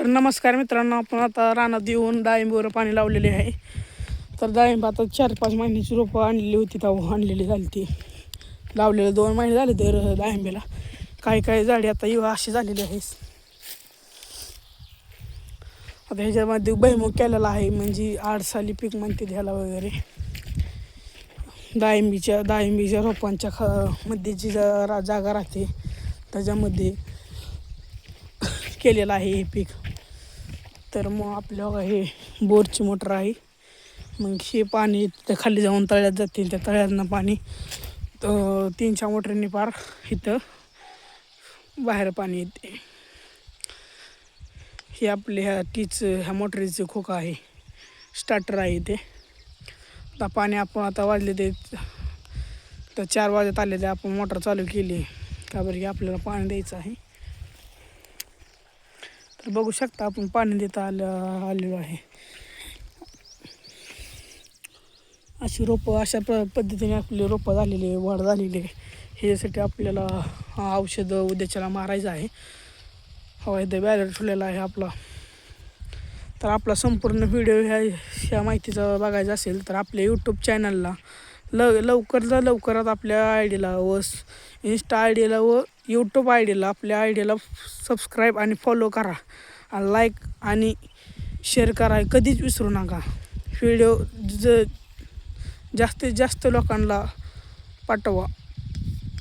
तर नमस्कार मित्रांनो, आपण आता रानात येऊन डाळिंबावर पाणी लावलेले आहे. तर डाळिंब आता 4-5 महिन्याची रोपं आणलेली होती, तेव्हा आणलेली झाली ती लावलेले 2 महिने झाले. तर डाळिंबाला काही झाडे आता अशी झालेली आहे. आता ह्याच्यामध्ये भुईमूग केलेला आहे, म्हणजे आडसाली पीक म्हणते ह्याला वगैरे. डाळिंबीच्या रोपांच्या मध्ये जी जागा राहते त्याच्यामध्ये केलेलं आहे हे पीक. तर मग आपल्याला हे बोरची मोटर आहे, मग हे पाणी तिथं खाली जाऊन तळ्यात जाते. त्या तळ्यातनं पाणी 3-4 मोटरींनी पार इथं बाहेर पाणी येते. हे आपले ह्या मोटरीचं खोका आहे, स्टार्टर आहे ते. आता पाणी आता वाजले ते तर 4 वाजत आले ते आपण मोटर चालू केली का बरं की आपल्याला पाणी द्यायचं आहे. तर बघू शकता आपण पाणी देता आलेलो आहे. अशी रोपं अशा पद्धतीने आपली रोपं झालेली आहे, वाढ झालेली आहे. ह्याच्यासाठी आपल्याला औषधं उद्याच्याला मारायचं आहे. हवा इथं बॅलर ठेवलेला आहे आपला. तर आपला संपूर्ण व्हिडिओ ह्या माहितीचा बघायचा असेल तर आपल्या यूट्यूब चॅनलला लवकरात आपल्या आय डीला व इन्स्टा आय डीला व यूट्यूब आय डीला आपल्या आय डीला सबस्क्राईब आणि फॉलो करा, लाईक आणि शेअर करा, कधीच विसरू नका. व्हिडिओ जास्तीत जास्त लोकांना पाठवा.